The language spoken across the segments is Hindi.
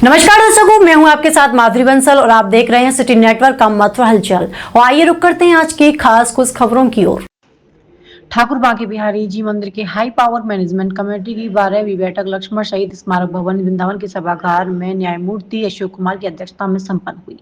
नमस्कार दर्शकों, मैं हूं आपके साथ माधुरी बंसल और आप देख रहे हैं सिटी नेटवर्क का मथुरा हलचल। और आइए रुक करते हैं आज की खास कुछ खबरों की ओर। ठाकुर बांके बिहारी जी मंदिर के हाई पावर मैनेजमेंट कमेटी की 12वीं बैठक लक्ष्मण शहीद स्मारक भवन वृंदावन के सभागार में न्यायमूर्ति अशोक कुमार की अध्यक्षता में संपन्न हुई।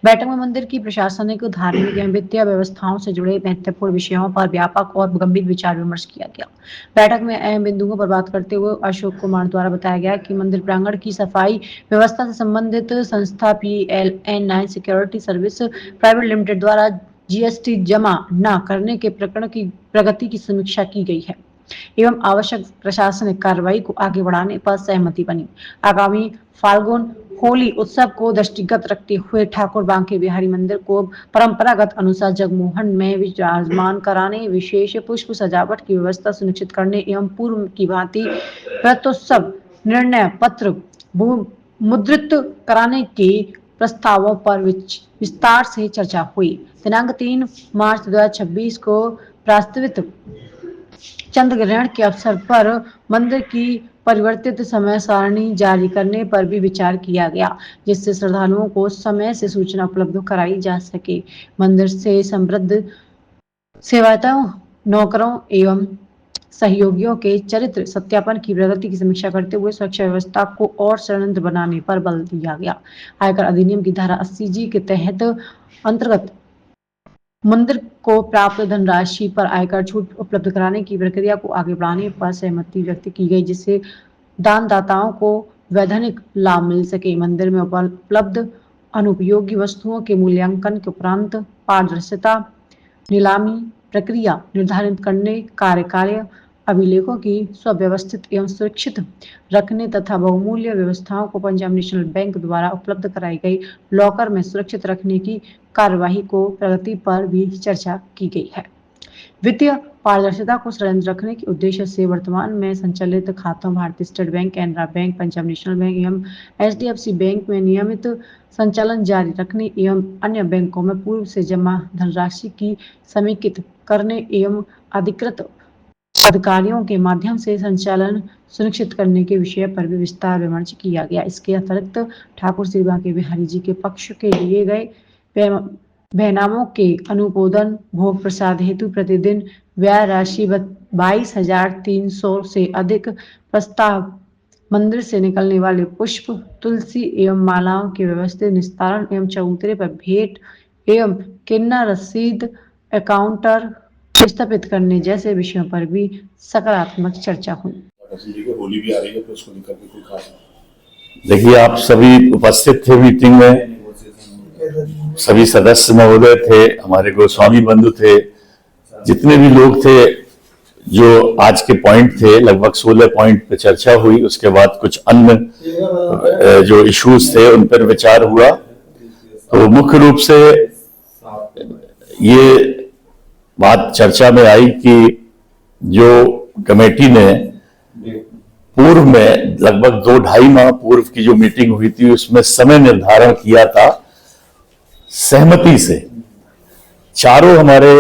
बैठक में मंदिर की प्रशासनिक, धार्मिक एवं वित्तीय व्यवस्थाओं से जुड़े महत्वपूर्ण विषयों पर व्यापक और गंभीर विचार विमर्श किया गया। बैठक में अहम बिंदुओं पर बात करते हुए अशोक कुमार द्वारा बताया गया कि मंदिर प्रांगण की सफाई व्यवस्था से संबंधित संस्था PLN9 security service private limited द्वारा GST जमा न करने के प्रकरण की प्रगति की समीक्षा की गई है एवं आवश्यक प्रशासनिक कार्रवाई को आगे बढ़ाने पर सहमति बनी। आगामी फाल्गुन होली उत्सव को दृष्टिगत रखते हुए ठाकुर बांके बिहारी मंदिर को परंपरागत अनुसार जगमोहन में विराजमान कराने, विशेष पुष्प सजावट की व्यवस्था सुनिश्चित करने एवं पूर्व की भांति रथोत्सव निर्णय पत्र मुद्रित कराने के प्रस्तावों पर विस्तार से चर्चा हुई। दिनांक 3 मार्च 2026 को प्रस्तावित चंद्र ग्रहण के अवसर पर मंदिर की परिवर्तित समय सारणी जारी करने पर भी विचार किया गया, जिससे श्रद्धालुओं को समय से सूचना उपलब्ध कराई जा सके। मंदिर से संबद्ध सेवायतों, नौकरों एवं सहयोगियों के चरित्र सत्यापन की प्रगति की समीक्षा करते हुए सुरक्षा व्यवस्था को और संरक्षित बनाने पर बल दिया गया। आयकर अधिनियम की धारा 80G के तहत अंतर्गत मंदिर को प्राप्त धनराशि पर आयकर छूट उपलब्ध कराने की प्रक्रिया को आगे बढ़ाने पर सहमति व्यक्त की गई, जिससे दानदाताओं को वैधानिक लाभ मिल सके। मंदिर में उपलब्ध अनुपयोगी वस्तुओं के मूल्यांकन के उपरांत पारदर्शिता, नीलामी प्रक्रिया निर्धारित करने, कार्य अभिलेखों की सुव्यवस्थित एवं सुरक्षित रखने तथा बहुमूल्य व्यवस्थाओं को पंजाब नेशनल बैंक द्वारा उपलब्ध कराई गई लॉकर में सुरक्षित रखने की कार्यवाही को प्रगति पर भी चर्चा की गई है। वित्तीय पारदर्शिता को संरक्षित रखने के उद्देश्य से वर्तमान में संचालित खातों भारतीय state bank, Canara bank, Punjab national bank एवं HDFC बैंक में नियमित संचालन जारी रखने एवं अन्य बैंकों में पूर्व से जमा धनराशि की समेकित करने एवं अधिकृत अधिकारियों के माध्यम से संचालन सुनिश्चित करने के विषय पर भी विस्तार विमर्श किया गया। इसके अतिरिक्त ठाकुर श्री बांके बिहारी जी के पक्ष के लिए गए बैनामों के अनुमोदन, भोग प्रसाद हेतु प्रतिदिन व्यय राशि 22,300 से अधिक, प्रस्ताव मंदिर से निकलने वाले पुष्प, तुलसी एवं मालाओं के व्यवस्थित निस्तारण एवं चबूतरे पर भेंट एवं किन्नर रसीद काउंटर स्थापित करने जैसे विषयों पर भी सकारात्मक चर्चा हुई। होली भी आ रही है, तो उसको लेकर के कोई खास? देखिए, आप सभी उपस्थित थे मीटिंग में, सभी सदस्य महोदय थे, हमारे गोस्वामी बंधु थे, जितने भी लोग थे। जो आज के पॉइंट थे, लगभग 16 पॉइंट पे चर्चा हुई। उसके बाद कुछ अन्य जो इश्यूज थे उन पर विचार हुआ। तो मुख्य रूप से ये बात चर्चा में आई कि जो कमेटी ने पूर्व में लगभग 2-2.5 माह पूर्व की जो मीटिंग हुई थी, उसमें समय निर्धारण किया था सहमति से। चारों हमारे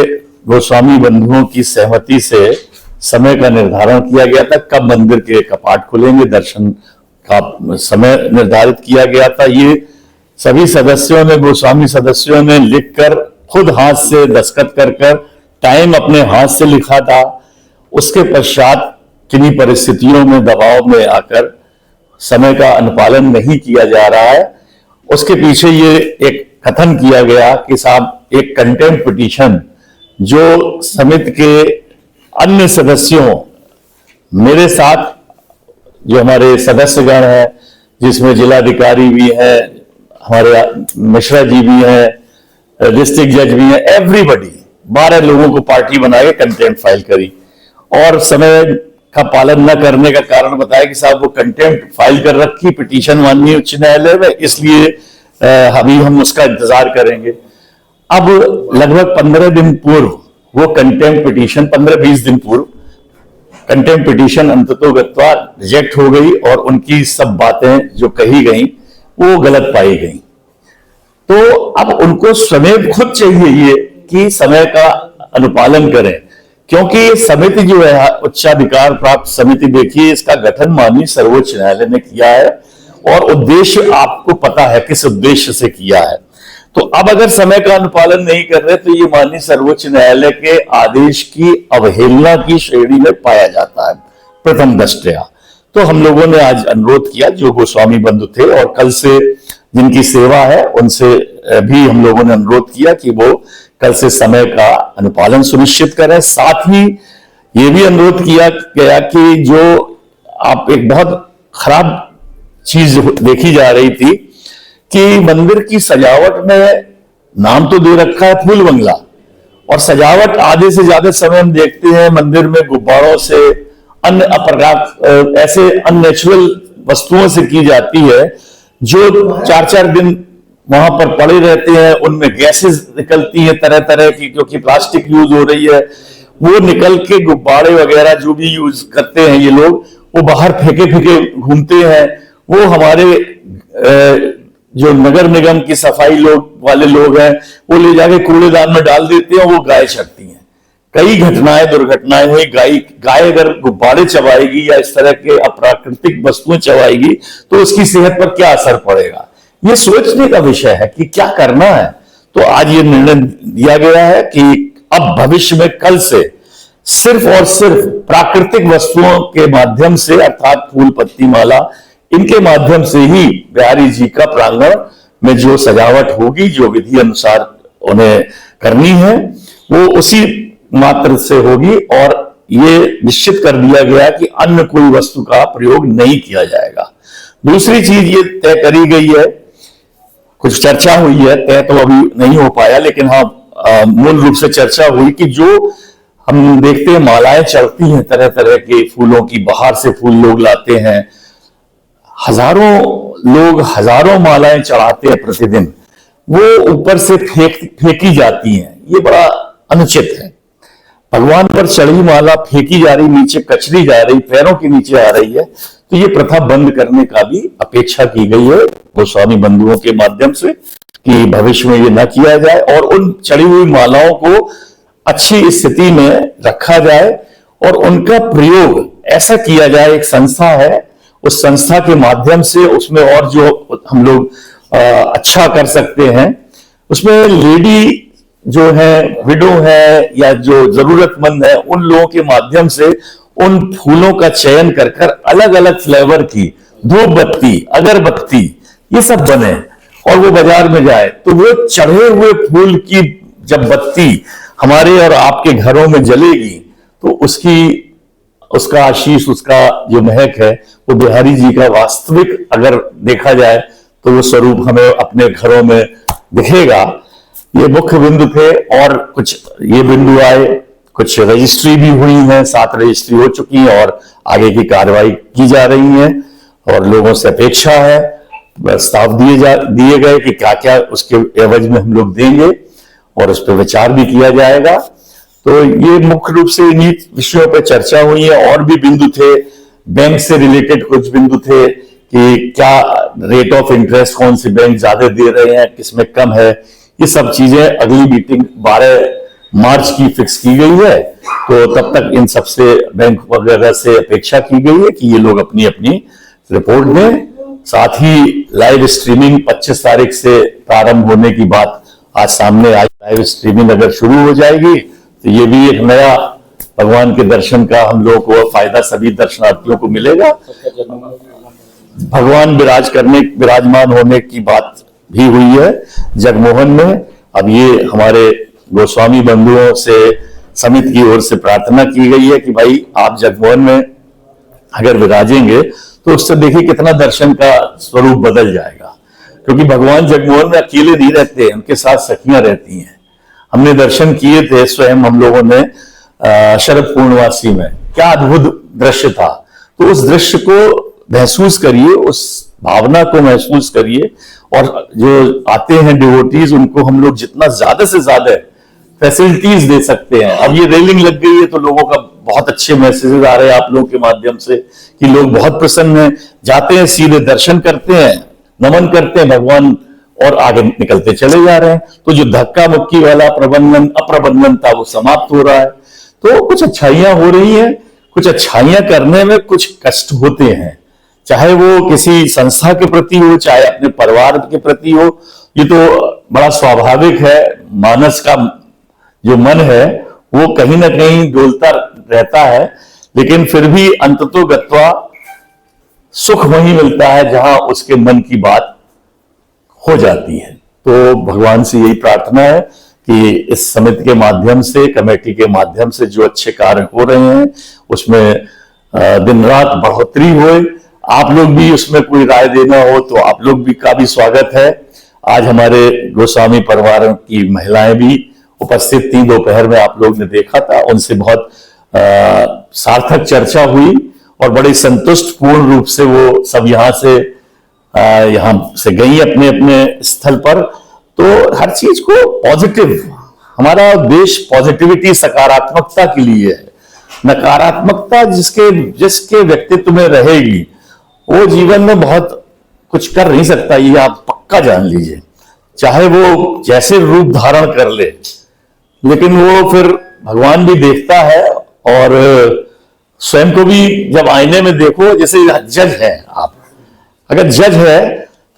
गोस्वामी बंधुओं की सहमति से समय का निर्धारण किया गया था, कब मंदिर के कपाट खुलेंगे, दर्शन का समय निर्धारित किया गया था। ये सभी सदस्यों ने, गोस्वामी सदस्यों ने लिखकर खुद हाथ से दस्तखत कर टाइम अपने हाथ से लिखा था। उसके पश्चात किन्हीं परिस्थितियों में दबाव में आकर समय का अनुपालन नहीं किया जा रहा है। उसके पीछे ये एक कथन किया गया कि साहब एक कंटेम्प्ट पिटीशन जो समिति के अन्य सदस्यों, मेरे साथ जो हमारे सदस्यगण हैं, जिसमें जिलाधिकारी भी है, हमारे मिश्रा जी भी हैं, डिस्ट्रिक्ट जज भी हैं, एवरीबडी 12 लोगों को पार्टी बना के कंटेम्प्ट फाइल करी और समय का पालन न करने का कारण बताया कि साहब वो कंटेम्प्ट फाइल कर रखी पिटीशन माननीय उच्च न्यायालय में, इसलिए अभी हम उसका इंतजार करेंगे। अब लगभग 15 दिन पूर्व वो कंटेम्प्ट पिटीशन, 15-20 दिन पूर्व कंटेम्प्ट पिटीशन अंततोगत्वा रिजेक्ट हो गई और उनकी सब बातें जो कही गई वो गलत पाई गई। तो अब उनको स्वयं खुद चाहिए ये कि समय का अनुपालन करें, क्योंकि समिति जो है उच्चाधिकार प्राप्त समिति, देखिए इसका गठन माननीय सर्वोच्च न्यायालय ने किया है और उद्देश्य आपको पता है किस उद्देश्य से किया है। तो अब अगर समय का अनुपालन नहीं कर रहे तो ये माननीय सर्वोच्च न्यायालय के आदेश की अवहेलना की श्रेणी में पाया जाता है प्रथम दृष्टया। तो हम लोगों ने आज अनुरोध किया, जो गोस्वामी बंधु थे और कल से जिनकी सेवा है उनसे भी हम लोगों ने अनुरोध किया कि वो कल से समय का अनुपालन सुनिश्चित करें। साथ ही ये भी अनुरोध किया गया कि जो आप एक बहुत खराब चीज देखी जा रही थी कि मंदिर की सजावट में नाम तो दे रखा है फूल बंगला, और सजावट आधे से ज्यादा समय हम देखते हैं मंदिर में गुब्बारों से अन्य अप्रकार ऐसे अननेचुरल वस्तुओं से की जाती है जो 4-4 दिन वहां पर पड़े रहते हैं। उनमें गैसेस निकलती हैं तरह तरह की, क्योंकि प्लास्टिक यूज हो रही है। वो निकल के गुब्बारे वगैरह जो भी यूज करते हैं ये लोग, वो बाहर फेंके फेंके घूमते हैं। वो हमारे जो नगर निगम की सफाई वाले लोग हैं वो ले जाके कूड़ेदान में डाल देते हैं, वो गाय चढ़ती हैं। कई दुर्घटनाएं हुई। गाय अगर गुब्बारे चबाएगी या इस तरह के अप्राकृतिक वस्तुएं चबाएगी तो उसकी सेहत पर क्या असर पड़ेगा, ये सोचने का विषय है कि क्या करना है। तो आज ये निर्णय दिया गया है कि अब भविष्य में कल से सिर्फ और सिर्फ प्राकृतिक वस्तुओं के माध्यम से, अर्थात फूल पत्ती माला, इनके माध्यम से ही बिहारी जी का प्रांगण में जो सजावट होगी, जो विधि अनुसार उन्हें करनी है, वो उसी मात्र से होगी। और ये निश्चित कर दिया गया कि अन्य कोई वस्तु का प्रयोग नहीं किया जाएगा। दूसरी चीज ये तय करी गई है, कुछ चर्चा हुई है, तय तो अभी नहीं हो पाया, लेकिन हाँ मूल रूप से चर्चा हुई कि जो हम देखते हैं मालाएं चढ़ती हैं तरह तरह के फूलों की, बाहर से फूल लोग लाते हैं, हजारों लोग हजारों मालाएं चढ़ाते हैं प्रतिदिन, वो ऊपर से फेंकी जाती हैं। ये बड़ा अनुचित है। भगवान पर चढ़ी माला फेंकी जा रही, नीचे कचरी जा रही, पैरों के नीचे आ रही है। तो ये प्रथा बंद करने का भी अपेक्षा की गई है गोस्वामी बंधुओं के माध्यम से कि भविष्य में ये न किया जाए और उन चढ़ी हुई मालाओं को अच्छी स्थिति में रखा जाए और उनका प्रयोग ऐसा किया जाए। एक संस्था है, उस संस्था के माध्यम से उसमें और जो हम लोग अच्छा कर सकते हैं, उसमें लेडी जो है, विडो है या जो जरूरतमंद है, उन लोगों के माध्यम से उन फूलों का चयन कर कर अलग अलग फ्लेवर की धूप बत्ती, अगरबत्ती, ये सब बने और वो बाजार में जाए, तो वो चढ़े हुए फूल की जब बत्ती हमारे और आपके घरों में जलेगी तो उसका आशीष, उसका जो महक है, वो बिहारी जी का वास्तविक अगर देखा जाए तो वो स्वरूप हमें अपने घरों में दिखेगा। ये मुख्य बिंदु थे और कुछ ये बिंदु आए, कुछ रजिस्ट्री भी हुई है, 7 रजिस्ट्री हो चुकी हैं और आगे की कार्रवाई की जा रही है और लोगों से अपेक्षा है, प्रस्ताव दिए गए कि क्या क्या उसके एवज में हम लोग देंगे और उस पर विचार भी किया जाएगा। तो ये मुख्य रूप से इन्हीं विषयों पर चर्चा हुई है। और भी बिंदु थे, बैंक से रिलेटेड कुछ बिंदु थे कि क्या रेट ऑफ इंटरेस्ट कौन से बैंक ज्यादा दे रहे हैं, किसमें कम है, ये सब चीजें अगली मीटिंग 12 मार्च की फिक्स की गई है। तो तब तक इन सबसे बैंक वगैरह से अपेक्षा की गई है कि ये लोग अपनी अपनी रिपोर्ट दें। साथ ही लाइव स्ट्रीमिंग 25 तारीख से प्रारंभ होने की बात आज सामने आई। लाइव स्ट्रीमिंग अगर शुरू हो जाएगी तो ये भी एक नया भगवान के दर्शन का हम लोगों को फायदा सभी दर्शनार्थियों को मिलेगा। भगवान विराजमान होने की बात भी हुई है जगमोहन में। अब ये हमारे गोस्वामी बंधुओं से समिति की ओर से प्रार्थना की गई है कि भाई आप जगमोहन में अगर विराजेंगे तो उससे देखिए कितना दर्शन का स्वरूप बदल जाएगा, क्योंकि भगवान जगमोहन में अकेले नहीं रहते, उनके साथ सखियां रहती हैं। हमने दर्शन किए थे स्वयं हम लोगों ने शरद पूर्णवासी में, क्या अद्भुत दृश्य था। तो उस दृश्य को महसूस करिए, उस भावना को महसूस करिए और जो आते हैं डिवोटीज उनको हम लोग जितना ज्यादा से ज्यादा फैसिलिटीज दे सकते हैं। अब ये रेलिंग लग गई है तो लोगों का बहुत अच्छे मैसेजेस आ रहे हैं आप लोगों के माध्यम से कि लोग बहुत प्रसन्न हैं, जाते हैं सीधे दर्शन करते हैं, नमन करते हैं भगवान और आगे निकलते चले जा रहे हैं। तो जो धक्का मुक्की वाला अप्रबंधन था वो समाप्त हो रहा है। तो कुछ अच्छाइयां हो रही हैं, कुछ अच्छाइयां करने में कुछ कष्ट होते हैं, चाहे वो किसी संस्था के प्रति हो, चाहे अपने परिवार के प्रति हो। ये तो बड़ा स्वाभाविक है, मानस का जो मन है वो कहीं ना कहीं डोलता रहता है, लेकिन फिर भी अंततोगत्वा सुख वहीं मिलता है जहां उसके मन की बात हो जाती है। तो भगवान से यही प्रार्थना है कि इस समिति के माध्यम से, कमेटी के माध्यम से जो अच्छे कार्य हो रहे हैं उसमें दिन रात बढ़ोतरी होए। आप लोग भी उसमें कोई राय देना हो तो आप लोग भी का भी स्वागत है। आज हमारे गोस्वामी परिवार की महिलाएं भी उपस्थित थी, दोपहर में आप लोग ने देखा था, उनसे बहुत सार्थक चर्चा हुई और बड़े संतुष्ट पूर्ण रूप से वो सब यहाँ से गई अपने अपने स्थल पर। तो हर चीज को पॉजिटिव, हमारा देश पॉजिटिविटी, सकारात्मकता के लिए है। नकारात्मकता जिसके व्यक्तित्व में रहेगी वो जीवन में बहुत कुछ कर नहीं सकता, ये आप पक्का जान लीजिए। चाहे वो जैसे रूप धारण कर ले, लेकिन वो फिर भगवान भी देखता है। और स्वयं को भी जब आईने में देखो, जैसे जज है आप, अगर जज है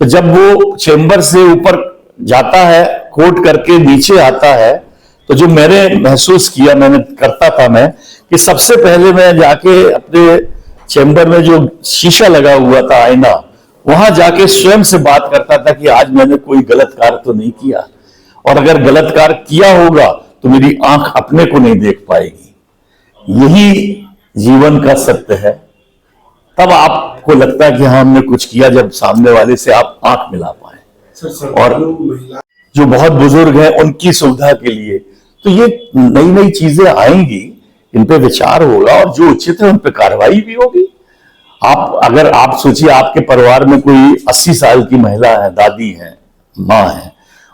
तो जब वो चेंबर से ऊपर जाता है, कोर्ट करके नीचे आता है, तो जो मैंने महसूस किया, करता था मैं कि सबसे पहले मैं जाके अपने चेंबर में जो शीशा लगा हुआ था, आईना, वहां जाके स्वयं से बात करता था कि आज मैंने कोई गलत कार्य तो नहीं किया, और अगर गलत कार्य किया होगा तो मेरी आंख अपने को नहीं देख पाएगी। यही जीवन का सत्य है। तब आपको लगता है कि हाँ हमने कुछ किया, जब सामने वाले से आप आंख मिला पाए। और जो बहुत बुजुर्ग हैं उनकी सुविधा के लिए तो ये नई नई चीजें आएंगी, इन पे विचार होगा और जो उचित है उन पे कार्रवाई भी होगी। अगर आप सोचिए आपके परिवार में कोई 80 साल की महिला है, दादी है, माँ है,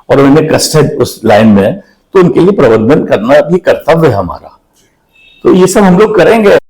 और उन्हें कष्ट है उस लाइन में, तो उनके लिए प्रबंधन करना भी कर्तव्य है हमारा। तो ये सब हम लोग करेंगे।